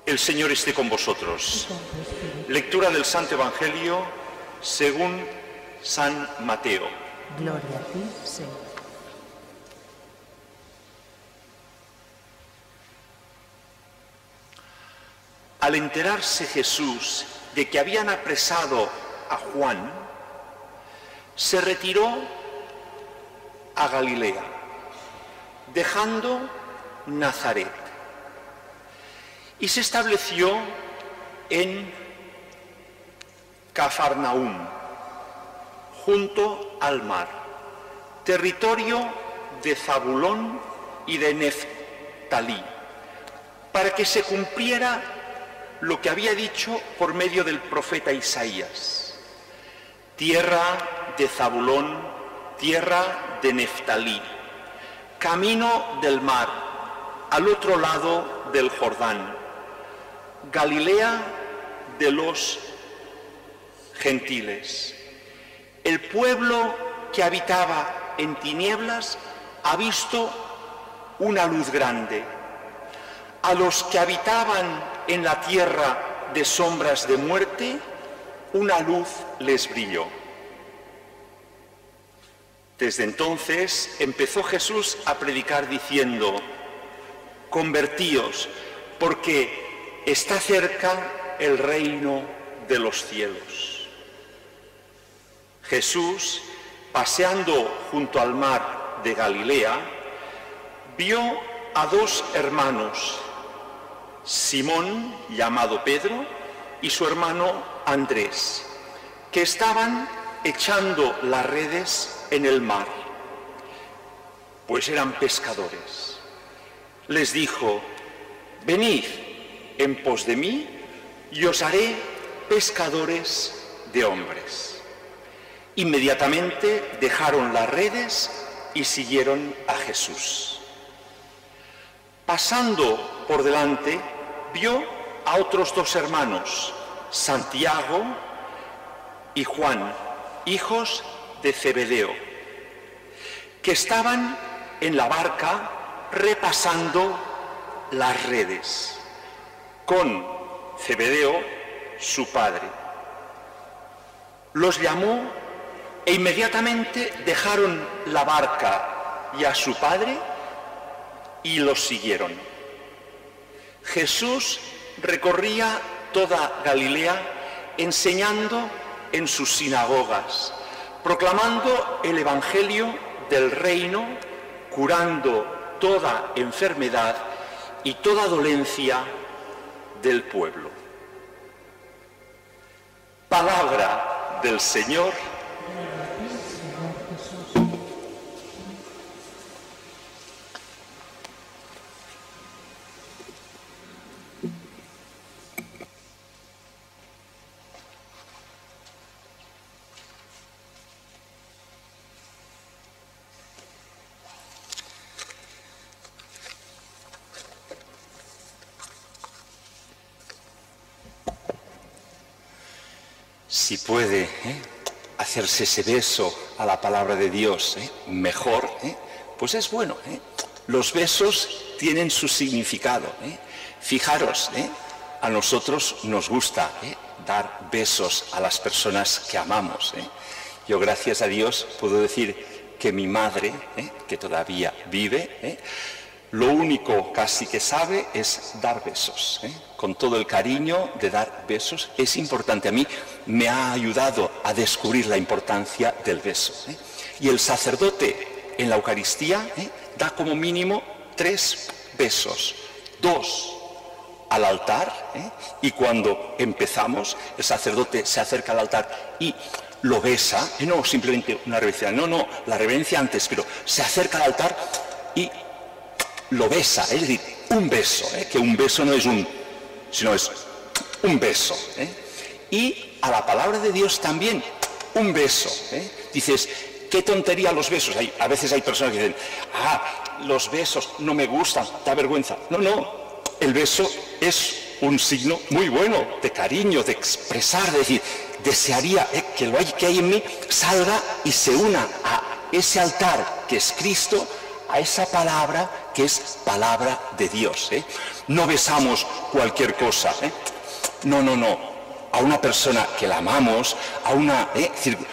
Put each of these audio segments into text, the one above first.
El Señor esté con vosotros. Lectura del Santo Evangelio según San Mateo. Gloria a ti, Señor. Al enterarse Jesús de que habían apresado a Juan, se retiró a Galilea, dejando Nazaret, y se estableció en Cafarnaúm, junto al mar, territorio de Zabulón y de Neftalí, para que se cumpliera lo que había dicho por medio del profeta Isaías: tierra de Zabulón, tierra de Neftalí, camino del mar, al otro lado del Jordán, Galilea de los gentiles. El pueblo que habitaba en tinieblas ha visto una luz grande. A los que habitaban en la tierra de sombras de muerte, una luz les brilló. Desde entonces empezó Jesús a predicar diciendo: convertíos, porque está cerca el reino de los cielos. Jesús, paseando junto al mar de Galilea, vio a dos hermanos, Simón, llamado Pedro, y su hermano Andrés, que estaban echando las redes en el mar, pues eran pescadores. Les dijo: venid en pos de mí y os haré pescadores de hombres. Inmediatamente dejaron las redes y siguieron a Jesús. Pasando por delante, vio a otros dos hermanos, Santiago y Juan, hijos de Zebedeo, que estaban en la barca repasando las redes, con Zebedeo, su padre. Los llamó e inmediatamente dejaron la barca y a su padre y los siguieron. Jesús recorría toda Galilea enseñando en sus sinagogas, proclamando el Evangelio del reino, curando toda enfermedad y toda dolencia del pueblo. Palabra del Señor. Si puede hacerse ese beso a la palabra de Dios mejor, pues es bueno. Los besos tienen su significado. Fijaros, a nosotros nos gusta dar besos a las personas que amamos. Yo, gracias a Dios, puedo decir que mi madre, que todavía vive, lo único casi que sabe es dar besos. Con todo el cariño de dar besos, es importante. A mí me ha ayudado a descubrir la importancia del beso. Y el sacerdote en la Eucaristía da como mínimo 3 besos, 2 al altar, y cuando empezamos el sacerdote se acerca al altar y lo besa, no simplemente una reverencia, no, la reverencia antes, pero se acerca al altar y lo besa, es decir, un beso, que un beso no es sino es un beso. Y a la palabra de Dios también, un beso. Dices, qué tontería los besos. A veces hay personas que dicen, los besos no me gustan, da vergüenza. No, el beso es un signo muy bueno de cariño, de expresar, de decir, desearía que lo que hay en mí salga y se una a ese altar que es Cristo, a esa palabra que es palabra de Dios. No besamos cualquier cosa. No. A una persona que la amamos,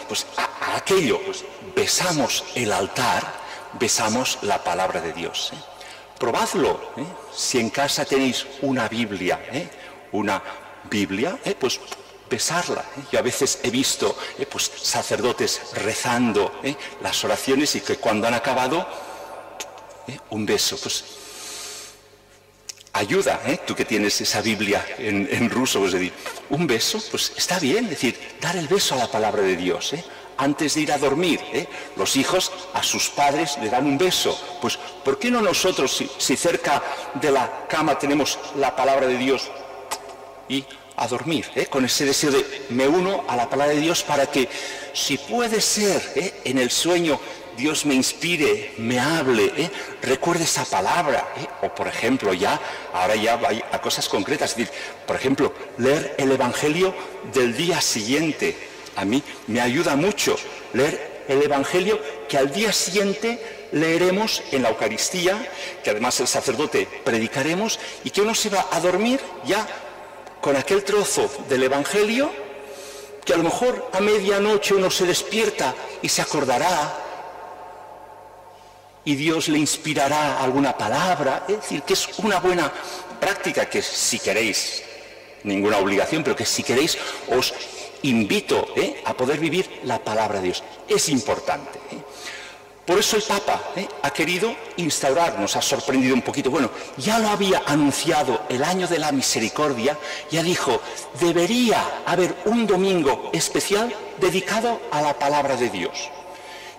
pues a aquello, pues besamos el altar, besamos la palabra de Dios. Probadlo. Si en casa tenéis una Biblia, pues besarla. Yo a veces he visto pues sacerdotes rezando las oraciones y que cuando han acabado, un beso, pues ayuda, tú que tienes esa Biblia en ruso, pues decir, un beso, pues está bien, es decir, dar el beso a la palabra de Dios, antes de ir a dormir, los hijos a sus padres le dan un beso, pues ¿por qué no nosotros, si cerca de la cama tenemos la palabra de Dios y a dormir, con ese deseo de me uno a la palabra de Dios para que, si puede ser, en el sueño Dios me inspire, me hable, recuerde esa palabra, o por ejemplo ahora ya va a cosas concretas, es decir, por ejemplo, leer el Evangelio del día siguiente. A mí me ayuda mucho leer el Evangelio que al día siguiente leeremos en la Eucaristía, que además el sacerdote predicaremos, y que uno se va a dormir ya con aquel trozo del Evangelio, que a lo mejor a medianoche uno se despierta y se acordará, y Dios le inspirará alguna palabra. Es decir, que es una buena práctica que, si queréis, ninguna obligación, pero que si queréis os invito a poder vivir la palabra de Dios. Es importante. Por eso el Papa ha querido instaurar, nos ha sorprendido un poquito. Bueno, ya lo había anunciado el año de la misericordia, ya dijo, debería haber un domingo especial dedicado a la palabra de Dios.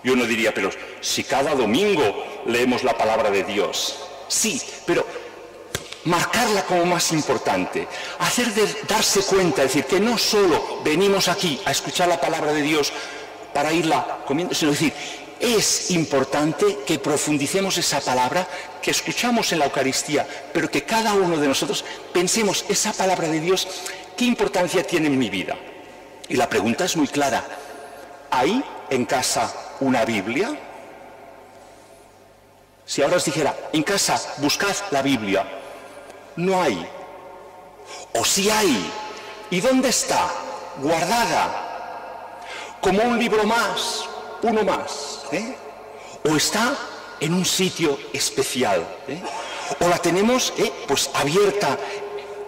Y uno diría, pero si cada domingo leemos la palabra de Dios, sí, pero marcarla como más importante, darse cuenta, es decir, que no solo venimos aquí a escuchar la palabra de Dios para irla comiendo, sino decir, es importante que profundicemos esa palabra que escuchamos en la Eucaristía, pero que cada uno de nosotros pensemos esa palabra de Dios, ¿qué importancia tiene en mi vida? Y la pregunta es muy clara. ¿Hay en casa una Biblia? Si ahora os dijera, en casa buscad la Biblia, no hay. O sí hay. ¿Y dónde está? Guardada. Como un libro más, uno más. O está en un sitio especial. O la tenemos pues abierta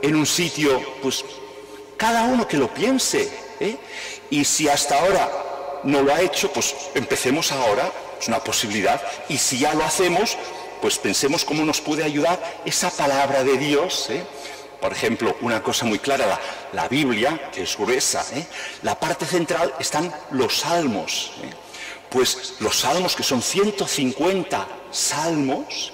en un sitio, pues cada uno que lo piense. Y si hasta ahora no lo ha hecho, pues empecemos ahora, es una posibilidad. Y si ya lo hacemos, pues pensemos cómo nos puede ayudar esa palabra de Dios. Por ejemplo, una cosa muy clara, la Biblia, que es gruesa, la parte central están los salmos. Pues los salmos, que son 150 salmos,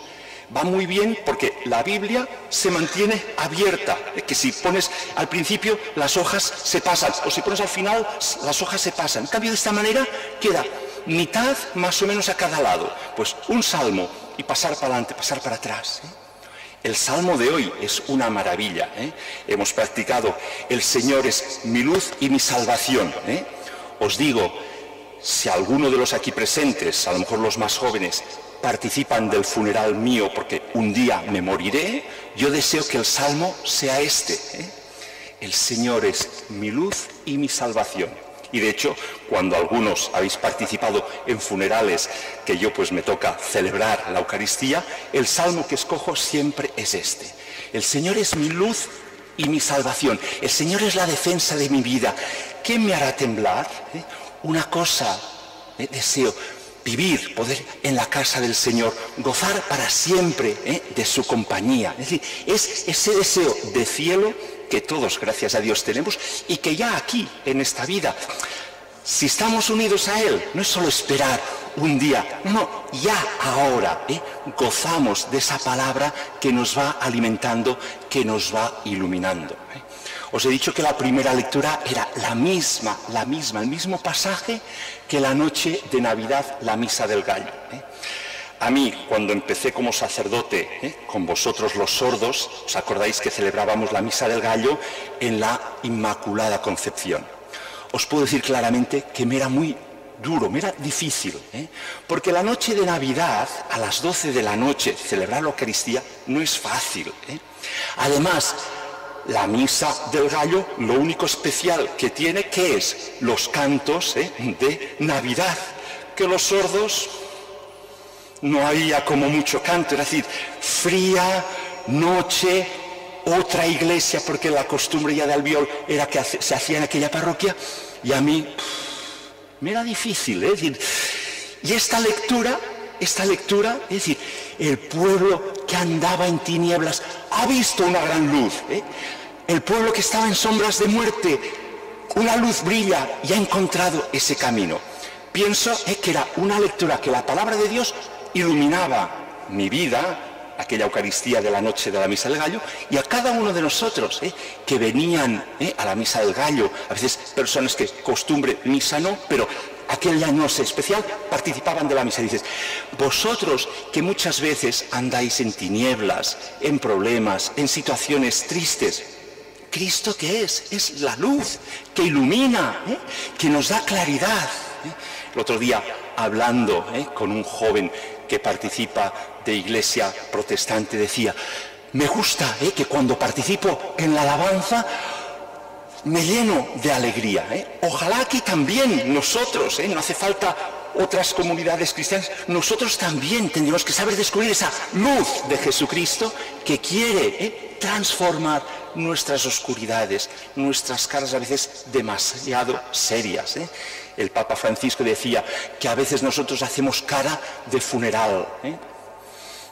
va muy bien porque la Biblia se mantiene abierta, que si pones al principio las hojas se pasan, o si pones al final las hojas se pasan. En cambio, de esta manera queda mitad más o menos a cada lado, pues un salmo y pasar para adelante, pasar para atrás. El salmo de hoy es una maravilla. Hemos practicado, el Señor es mi luz y mi salvación. Os digo, si alguno de los aquí presentes, a lo mejor los más jóvenes, participan del funeral mío porque un día me moriré, yo deseo que el salmo sea este. El Señor es mi luz y mi salvación. Y de hecho, cuando algunos habéis participado en funerales que yo pues me toca celebrar la Eucaristía, el salmo que escojo siempre es este. El Señor es mi luz y mi salvación. El Señor es la defensa de mi vida. ¿Qué me hará temblar? Una cosa, deseo vivir, poder en la casa del Señor, gozar para siempre de su compañía. Es decir, es ese deseo de cielo que todos, gracias a Dios, tenemos y que ya aquí, en esta vida, si estamos unidos a Él, no es solo esperar un día, no, ya ahora gozamos de esa palabra que nos va alimentando, que nos va iluminando. Os he dicho que la primera lectura era la misma, el mismo pasaje que la noche de Navidad, la Misa del Gallo. A mí, cuando empecé como sacerdote, con vosotros los sordos, os acordáis que celebrábamos la Misa del Gallo en la Inmaculada Concepción. Os puedo decir claramente que me era muy duro, me era difícil, porque la noche de Navidad, a las 12 de la noche, celebrar la Eucaristía no es fácil. Además, la misa del gallo, lo único especial que tiene, ¿qué es? Los cantos de Navidad, que los sordos no había como mucho canto, es decir, fría noche, otra iglesia, porque la costumbre ya de Albiol era que se hacía en aquella parroquia, y a mí me era difícil, es decir, y esta lectura, es decir, el pueblo que andaba en tinieblas ha visto una gran luz, el pueblo que estaba en sombras de muerte, una luz brilla y ha encontrado ese camino. Pienso que era una lectura que la palabra de Dios iluminaba mi vida, aquella Eucaristía de la noche de la Misa del Gallo, y a cada uno de nosotros que venían a la Misa del Gallo, a veces personas que costumbre misa no, pero aquella noche especial participaban de la misa. Dices, vosotros que muchas veces andáis en tinieblas, en problemas, en situaciones tristes, ¿Cristo qué es? Es la luz que ilumina, que nos da claridad. El otro día, hablando con un joven que participa de iglesia protestante, decía, me gusta que cuando participo en la alabanza me lleno de alegría. Ojalá que también nosotros, no hace falta otras comunidades cristianas, nosotros también tendríamos que saber descubrir esa luz de Jesucristo que quiere transformar nuestras oscuridades, nuestras caras a veces demasiado serias. El Papa Francisco decía que a veces nosotros hacemos cara de funeral.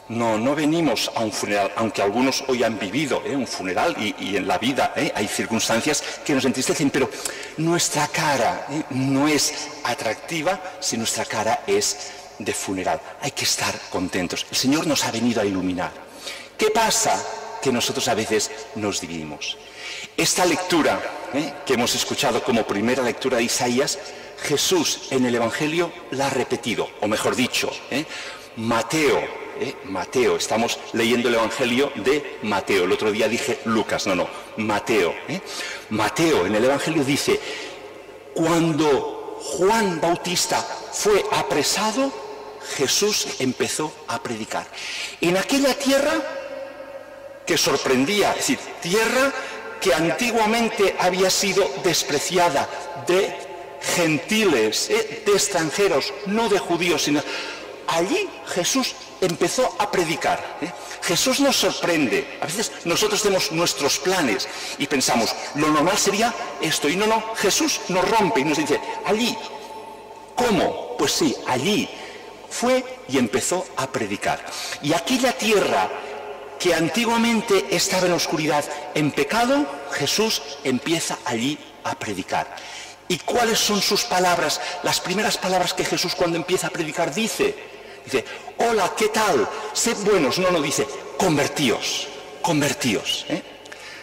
No venimos a un funeral, aunque algunos hoy han vivido un funeral y en la vida hay circunstancias que nos entristecen, pero nuestra cara no es atractiva si nuestra cara es de funeral. Hay que estar contentos. El Señor nos ha venido a iluminar. ¿Qué pasa? Que nosotros a veces nos dividimos. Esta lectura que hemos escuchado como primera lectura de Isaías, Jesús en el Evangelio la ha repetido, o mejor dicho, Mateo, estamos leyendo el Evangelio de Mateo. El otro día dije Lucas, Mateo. Mateo en el Evangelio dice, cuando Juan Bautista fue apresado, Jesús empezó a predicar. En aquella tierra que sorprendía, es decir, tierra que antiguamente había sido despreciada de gentiles, de extranjeros, no de judíos, sino allí Jesús empezó a predicar. Jesús nos sorprende. A veces nosotros tenemos nuestros planes y pensamos, lo normal sería esto, y no, Jesús nos rompe y nos dice, allí. ¿Cómo? Pues sí, allí fue y empezó a predicar. Y aquella tierra que antiguamente estaba en oscuridad, en pecado, Jesús empieza allí a predicar. ¿Y cuáles son sus palabras? Las primeras palabras que Jesús cuando empieza a predicar dice, hola, ¿qué tal? Sed buenos. No, dice, convertíos.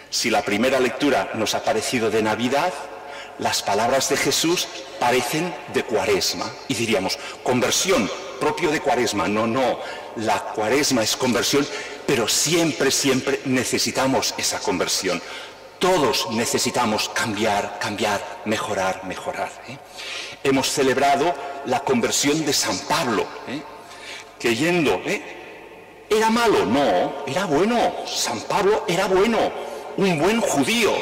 Si la primera lectura nos ha parecido de Navidad, las palabras de Jesús parecen de Cuaresma. Y diríamos, conversión, propio de Cuaresma. No, la Cuaresma es conversión, pero siempre necesitamos esa conversión. Todos necesitamos cambiar, mejorar. Hemos celebrado la conversión de San Pablo, que yendo, ¿era malo? No, era bueno. San Pablo era bueno, un buen judío,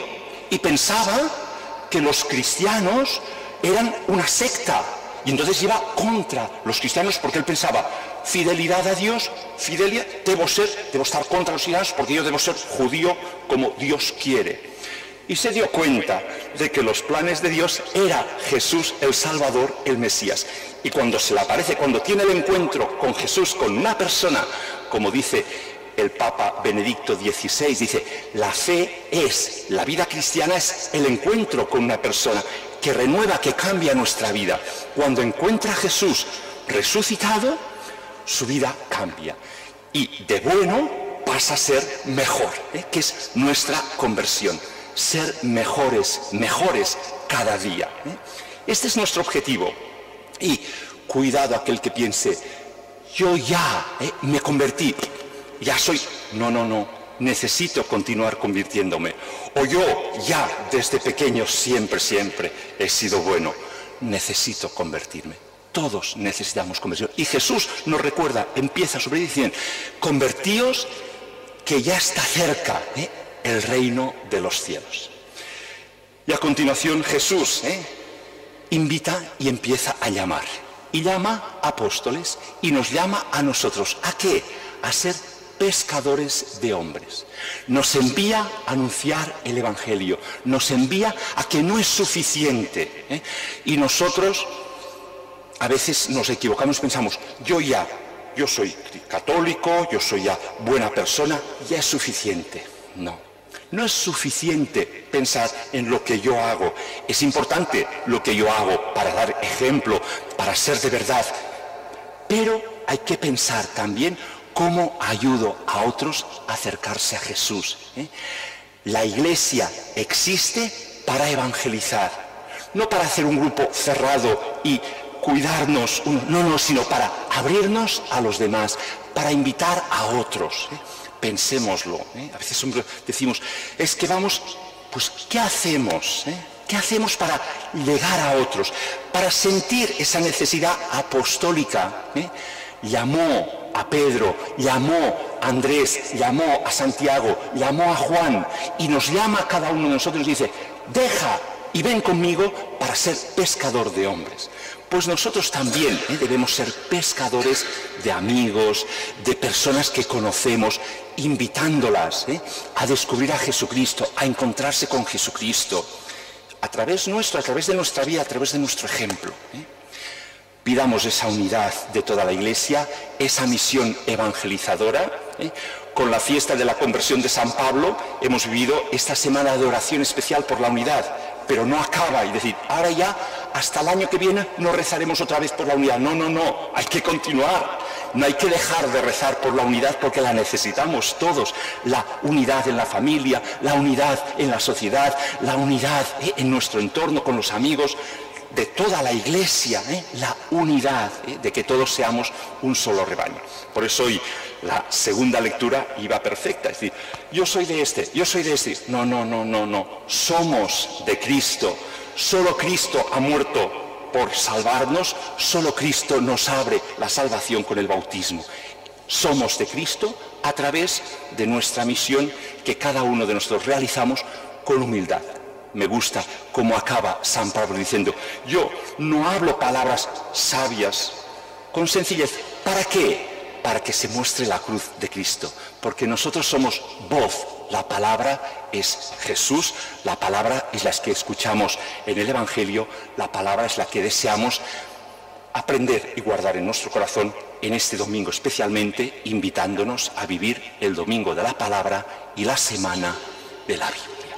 y pensaba que los cristianos eran una secta, y entonces iba contra los cristianos porque él pensaba, fidelidad a Dios, debo estar contra los cristianos porque yo debo ser judío como Dios quiere. Y se dio cuenta de que los planes de Dios era Jesús el Salvador, el Mesías. Y cuando se le aparece, cuando tiene el encuentro con Jesús, con una persona, como dice el Papa Benedicto XVI, dice, la vida cristiana es el encuentro con una persona que renueva, que cambia nuestra vida. Cuando encuentra a Jesús resucitado, su vida cambia. Y de bueno pasa a ser mejor, que es nuestra conversión. Ser mejores cada día. Este es nuestro objetivo. Y cuidado aquel que piense, yo ya me convertí, ya soy... No, necesito continuar convirtiéndome. O yo ya desde pequeño siempre he sido bueno. necesito convertirme. Todos necesitamos conversión. Y Jesús nos recuerda, empieza sobre diciendo, convertíos que ya está cerca el reino de los cielos. Y a continuación Jesús invita y empieza a llamar. Y llama a apóstoles y nos llama a nosotros. ¿A qué? A ser pescadores de hombres. Nos envía a anunciar el Evangelio. Nos envía a que no es suficiente. Y nosotros a veces nos equivocamos, pensamos, yo soy católico, yo soy ya buena persona, ya es suficiente. No es suficiente pensar en lo que yo hago. Es importante lo que yo hago para dar ejemplo, para ser de verdad. Pero hay que pensar también cómo ayudo a otros a acercarse a Jesús. La Iglesia existe para evangelizar, no para hacer un grupo cerrado y cuidarnos, sino para abrirnos a los demás, para invitar a otros. Pensémoslo. A veces decimos, es que vamos, pues ¿qué hacemos? ¿Qué hacemos para llegar a otros? Para sentir esa necesidad apostólica. Llamó a Pedro, llamó a Andrés, llamó a Santiago, llamó a Juan y nos llama a cada uno de nosotros y dice, deja y ven conmigo para ser pescador de hombres. Pues nosotros también debemos ser pescadores de amigos, de personas que conocemos, invitándolas a descubrir a Jesucristo, a encontrarse con Jesucristo, a través nuestro, a través de nuestra vida, a través de nuestro ejemplo. Pidamos esa unidad de toda la Iglesia, esa misión evangelizadora. Con la fiesta de la conversión de San Pablo hemos vivido esta semana de oración especial por la unidad, pero no acaba y decir, ahora ya, hasta el año que viene no rezaremos otra vez por la unidad. No, hay que continuar. No hay que dejar de rezar por la unidad porque la necesitamos todos. La unidad en la familia, la unidad en la sociedad, la unidad en nuestro entorno con los amigos, de toda la Iglesia, la unidad, de que todos seamos un solo rebaño. Por eso hoy la segunda lectura iba perfecta, es decir, yo soy de este. No. Somos de Cristo. Solo Cristo ha muerto por salvarnos, solo Cristo nos abre la salvación con el bautismo. Somos de Cristo a través de nuestra misión que cada uno de nosotros realizamos con humildad. Me gusta cómo acaba San Pablo diciendo, yo no hablo palabras sabias con sencillez. ¿Para qué? Para que se muestre la cruz de Cristo. Porque nosotros somos voz. La palabra es Jesús, la palabra es la que escuchamos en el Evangelio, la palabra es la que deseamos aprender y guardar en nuestro corazón en este domingo, especialmente invitándonos a vivir el domingo de la palabra y la semana de la Biblia.